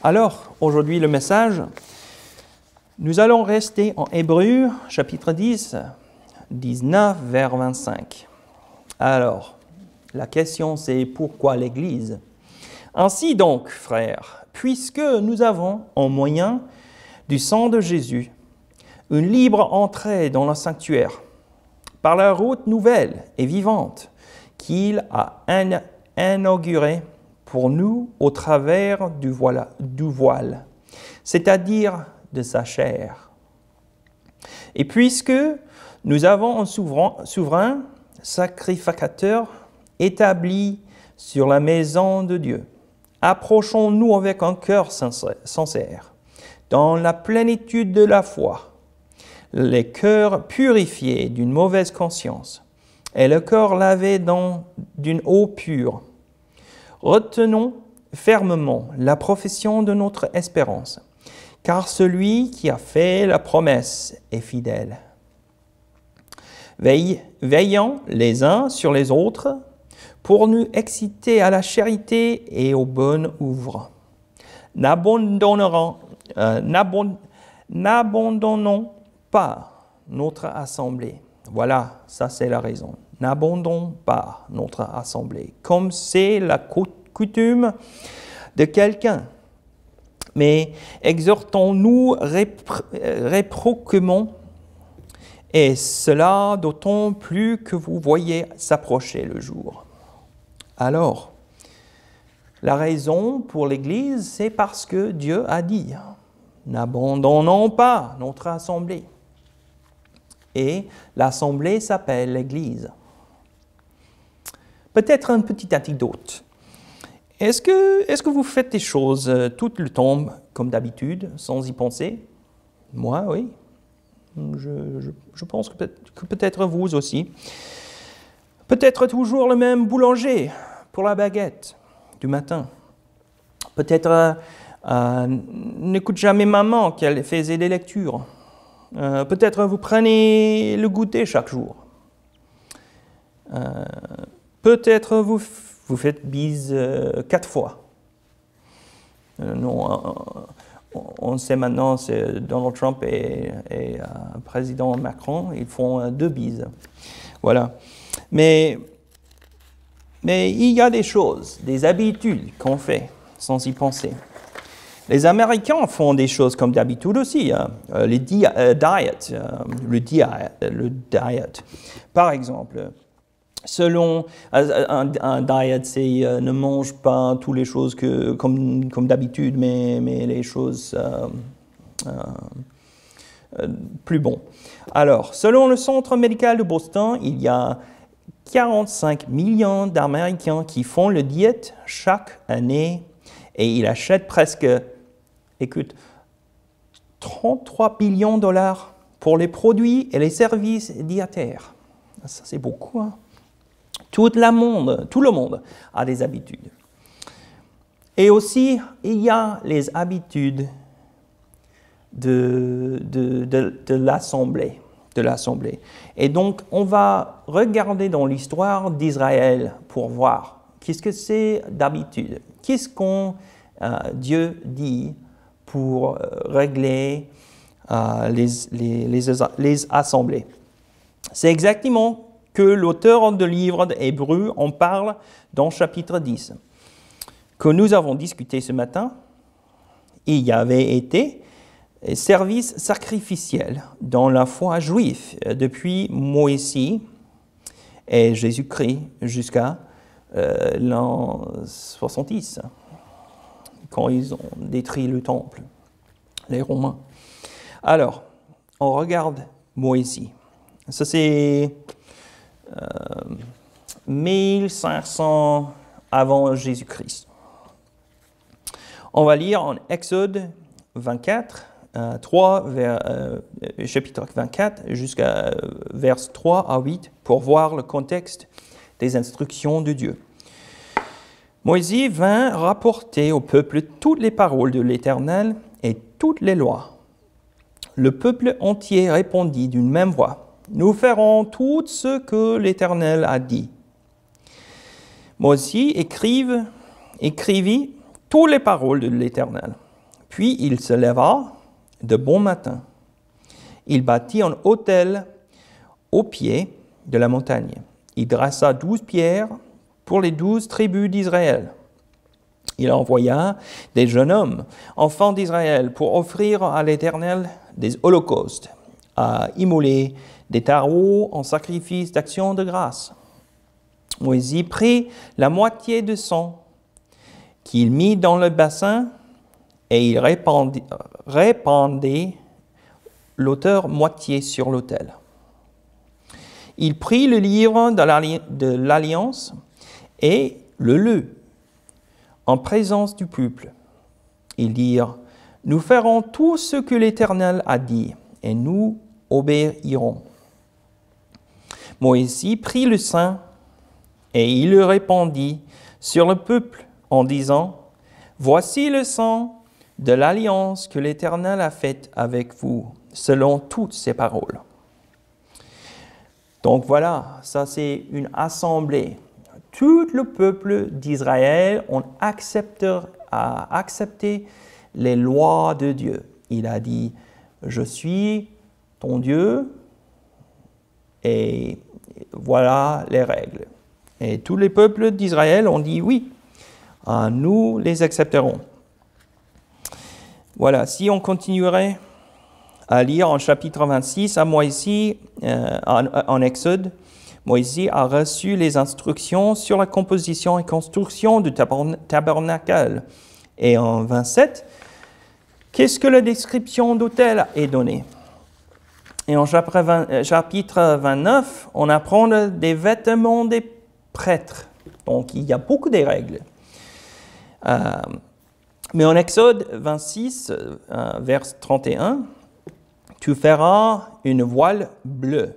Alors, aujourd'hui, le message, nous allons rester en Hébreux, chapitre 10, 19 vers 25. Alors, la question c'est pourquoi l'Église? Ainsi donc, frères, puisque nous avons, en moyen du sang de Jésus, une libre entrée dans le sanctuaire, par la route nouvelle et vivante qu'il a inaugurée pour nous au travers du voile, c'est-à-dire de sa chair. Et puisque nous avons un souverain sacrificateur établi sur la maison de Dieu, approchons-nous avec un cœur sincère, dans la plénitude de la foi, les cœurs purifiés d'une mauvaise conscience et le corps lavé d'une eau pure. Retenons fermement la profession de notre espérance, car celui qui a fait la promesse est fidèle. Veillons les uns sur les autres pour nous exciter à la charité et aux bonnes œuvres. N'abandonnons pas notre assemblée. Voilà, ça c'est la raison. N'abandonnons pas notre assemblée, comme c'est la coutume de quelqu'un. Mais exhortons-nous réciproquement, et cela d'autant plus que vous voyez s'approcher le jour. Alors, la raison pour l'Église, c'est parce que Dieu a dit « N'abandonnons pas notre assemblée ». Et l'assemblée s'appelle l'Église. Peut-être une petite anecdote. Est-ce que vous faites des choses tout le temps comme d'habitude, sans y penser? Moi, oui. Je pense que peut-être vous aussi. Peut-être toujours le même boulanger pour la baguette du matin. Peut-être n'écoute jamais maman qu'elle faisait des lectures. Peut-être vous prenez le goûter chaque jour. Peut-être vous faites bise 4 fois. Non, on sait maintenant, c'est Donald Trump et président Macron, ils font 2 bises. Voilà. Mais il y a des choses, des habitudes qu'on fait sans y penser. Les Américains font des choses comme d'habitude aussi. Le diet. Par exemple, selon un diet, c'est ne mange pas toutes les choses comme d'habitude, mais les choses plus bonnes. Alors, selon le Centre médical de Boston, il y a 45 millions d'Américains qui font le diète chaque année et ils achètent presque, écoute, 33 billions de dollars pour les produits et les services diétaires. Ça, c'est beaucoup, hein? Tout le monde a des habitudes. Et aussi, il y a les habitudes de l'Assemblée. Et donc, on va regarder dans l'histoire d'Israël pour voir qu'est-ce que c'est d'habitude. Qu'est-ce qu'on Dieu dit pour régler les assemblées. C'est exactement que l'auteur du livre d'Hébreux en parle dans chapitre 10. Que nous avons discuté ce matin, il y avait été service sacrificiel dans la foi juive depuis Moïse et Jésus-Christ jusqu'à l'an 70, quand ils ont détruit le temple, les Romains. Alors, on regarde Moïse. Ça c'est 1500 avant Jésus-Christ. On va lire en Exode 24, chapitre 24, jusqu'à vers 3 à 8, pour voir le contexte des instructions de Dieu. Moïse vint rapporter au peuple toutes les paroles de l'Éternel et toutes les lois. Le peuple entier répondit d'une même voix. Nous ferons tout ce que l'Éternel a dit. Moïse écrivit toutes les paroles de l'Éternel. Puis il se leva de bon matin. Il bâtit un autel au pied de la montagne. Il dressa 12 pierres pour les 12 tribus d'Israël. Il envoya des jeunes hommes, enfants d'Israël, pour offrir à l'Éternel des holocaustes, à immoler des taureaux en sacrifice d'action de grâce. Moïse prit la moitié du sang qu'il mit dans le bassin et il répandait l'autre moitié sur l'autel. Il prit le livre de l'Alliance et le lut en présence du peuple. Ils dirent, « Nous ferons tout ce que l'Éternel a dit, et nous obéirons. » Moïse prit le sang, et il le répandit sur le peuple, en disant, « Voici le sang de l'alliance que l'Éternel a faite avec vous, selon toutes ses paroles. » Donc voilà, ça c'est une assemblée. Tout le peuple d'Israël a accepté les lois de Dieu. Il a dit, je suis ton Dieu et voilà les règles. Et tous les peuples d'Israël ont dit oui, nous les accepterons. Voilà, si on continuerait à lire en chapitre 26 à Moïse, en Exode, Moïse a reçu les instructions sur la composition et construction du tabernacle. Et en 27, qu'est-ce que la description d'autel est donnée? Et en chapitre 29, on apprend des vêtements des prêtres. Donc, il y a beaucoup de règles. Mais en Exode 26, vers 31, tu feras une voile bleue,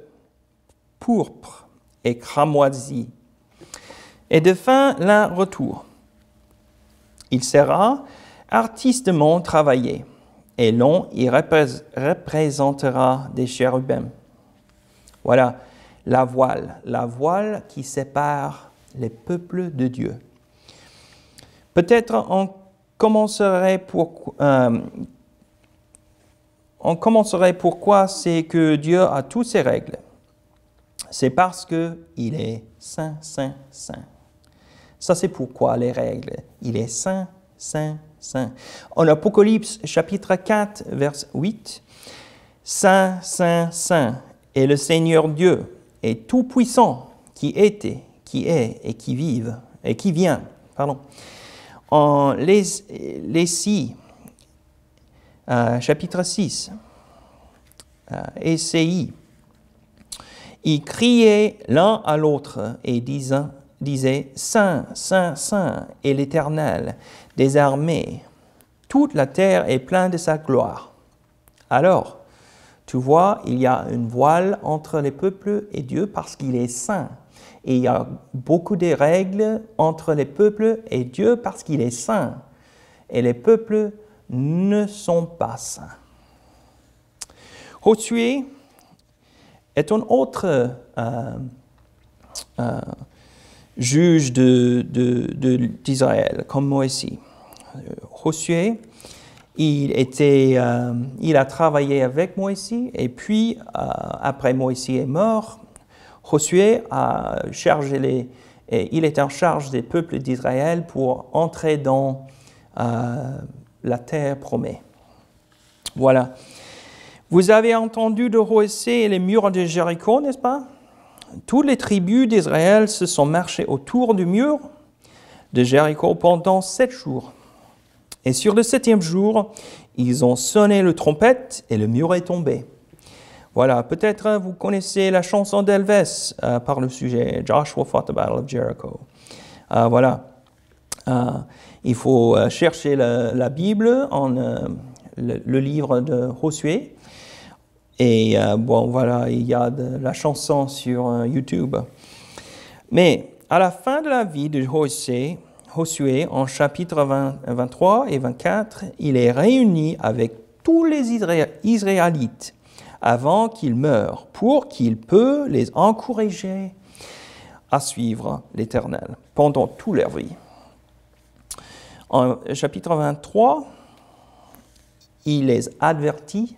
pourpre et cramoisie, et de fin lin retour. Il sera artistement travaillé, et l'on y représentera des chérubins. Voilà la voile qui sépare les peuples de Dieu. Peut-être on commencerait pourquoi c'est que Dieu a toutes ces règles. C'est parce qu'il est saint, saint, saint. Ça, c'est pourquoi les règles. Il est saint, saint, saint. En Apocalypse, chapitre 4, verset 8, « Saint, saint, saint est le Seigneur Dieu, et tout-puissant, qui était, qui est, et qui vive, et qui vient. » En Lécie, chapitre 6, Ésaïe, ils criaient l'un à l'autre et disaient « Saint, Saint, Saint est l'Éternel des armées. Toute la terre est pleine de sa gloire. » Alors, tu vois, il y a une voile entre les peuples et Dieu parce qu'il est saint. Et il y a beaucoup de règles entre les peuples et Dieu parce qu'il est saint. Et les peuples ne sont pas saints. Josué est un autre juge d'Israël, comme Moïse. Josué, il a travaillé avec Moïse, et puis, après Moïse est mort, Josué il est en charge des peuples d'Israël pour entrer dans la terre promise. Voilà. Vous avez entendu de rehausser les murs de Jéricho, n'est-ce pas? Toutes les tribus d'Israël se sont marchées autour du mur de Jéricho pendant 7 jours. Et sur le 7e jour, ils ont sonné le trompette et le mur est tombé. Voilà, peut-être vous connaissez la chanson d'Elvis par le sujet « Joshua fought the battle of Jericho ». Voilà, il faut chercher la Bible, le livre de Josué. Et voilà, il y a la chanson sur YouTube. Mais à la fin de la vie de Josué, en chapitre 23 et 24, il est réuni avec tous les Israélites avant qu'il meure, pour qu'il puisse les encourager à suivre l'Éternel pendant toute leur vie. En chapitre 23, il les avertit.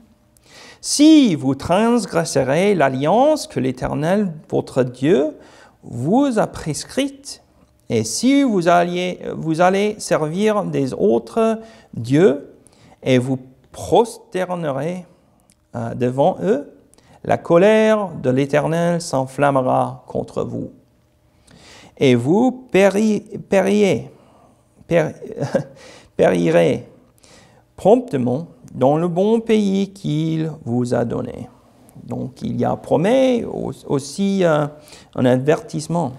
Si vous transgresserez l'alliance que l'Éternel, votre Dieu, vous a prescrite, et si vous allez servir des autres dieux et vous prosternerez devant eux, la colère de l'Éternel s'enflammera contre vous. Et vous périrez promptement dans le bon pays qu'il vous a donné. Donc il y a promet aussi un avertissement.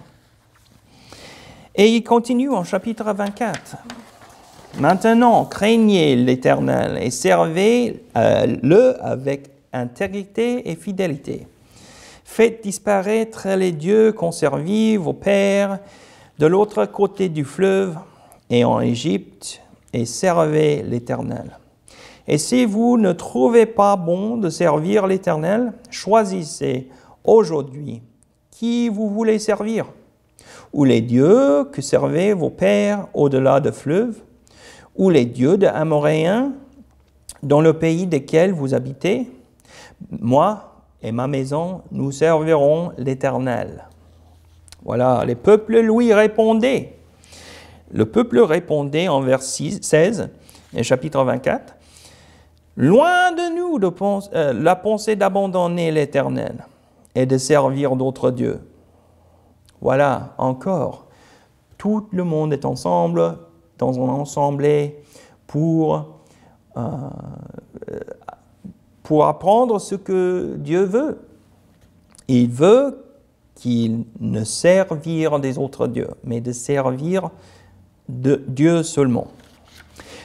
Et il continue en chapitre 24. Maintenant, craignez l'Éternel et servez-le avec intégrité et fidélité. Faites disparaître les dieux qu'ont servis vos pères de l'autre côté du fleuve et en Égypte, et servez l'Éternel. Et si vous ne trouvez pas bon de servir l'Éternel, choisissez aujourd'hui qui vous voulez servir, ou les dieux que servaient vos pères au-delà du fleuve, ou les dieux des Amoréens dans le pays desquels vous habitez. Moi et ma maison, nous servirons l'Éternel. Voilà, les peuples lui répondaient. Le peuple répondait en vers 16, chapitre 24, « Loin de nous la pensée d'abandonner l'Éternel et de servir d'autres dieux. » Voilà, encore, tout le monde est ensemble, dans un ensemble, pour apprendre ce que Dieu veut. Il veut qu'il ne servir des autres dieux, mais de servir de Dieu seulement.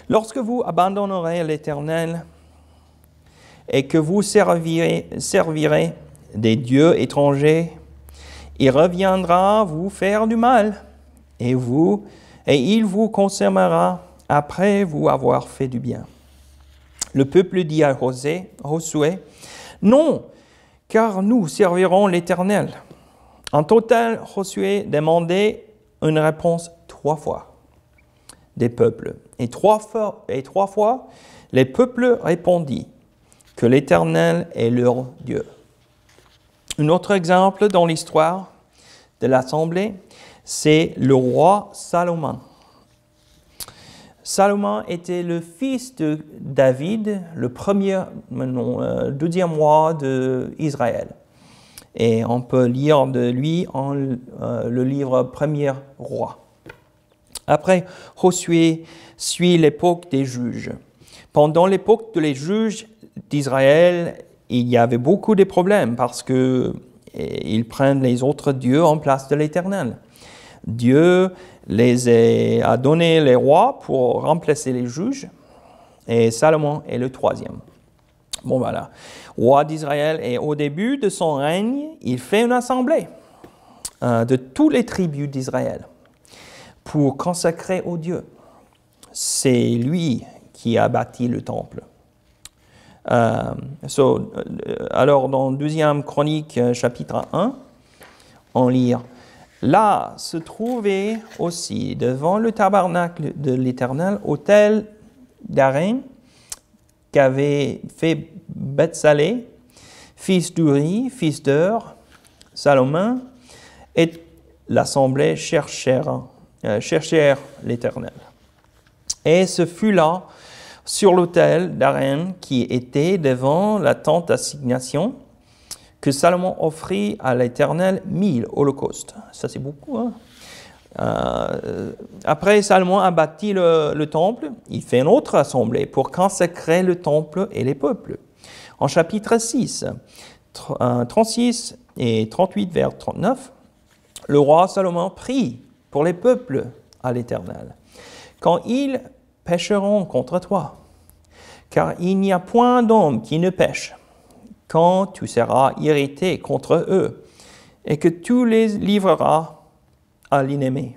Lorsque vous abandonnerez l'Éternel et que vous servirez des dieux étrangers, il reviendra vous faire du mal et il vous consommera après vous avoir fait du bien. Le peuple dit à Josué, « Non, car nous servirons l'Éternel. » En total, Josué demandait une réponse 3 fois des peuples. Et trois fois, les peuples répondit que l'Éternel est leur Dieu. Un autre exemple dans l'histoire de l'Assemblée, c'est le roi Salomon. Salomon était le fils de David, le deuxième roi d'Israël. Et on peut lire de lui en le livre Premier Roi. Après, Josué suit l'époque des juges. Pendant l'époque des juges d'Israël, il y avait beaucoup de problèmes parce qu'ils prennent les autres dieux en place de l'Éternel. Dieu a donné les rois pour remplacer les juges et Salomon est le 3e. Bon voilà, roi d'Israël, et au début de son règne, il fait une assemblée de toutes les tribus d'Israël pour consacrer au Dieu. C'est lui qui a bâti le temple. Alors, dans 2e Chronique, chapitre 1, on lit « Là se trouvait aussi devant le tabernacle de l'Éternel, autel d'Aaron, qu'avait fait Bethsalé, fils d'Uri, fils d'Hur, Salomon, et l'assemblée cherchèrent l'Éternel. Et ce fut là, sur l'autel d'Aaron qui était devant la tente d'assignation, que Salomon offrit à l'Éternel 1000 holocaustes. Ça, c'est beaucoup, hein? Après, Salomon a bâti le temple. Il fait une autre assemblée pour consacrer le temple et les peuples. En chapitre 6, 36 et 38 vers 39, le roi Salomon prie pour les peuples à l'Éternel. Quand ils pécheront contre toi, car il n'y a point d'homme qui ne pêche, quand tu seras irrité contre eux, et que tu les livreras à l'ennemi.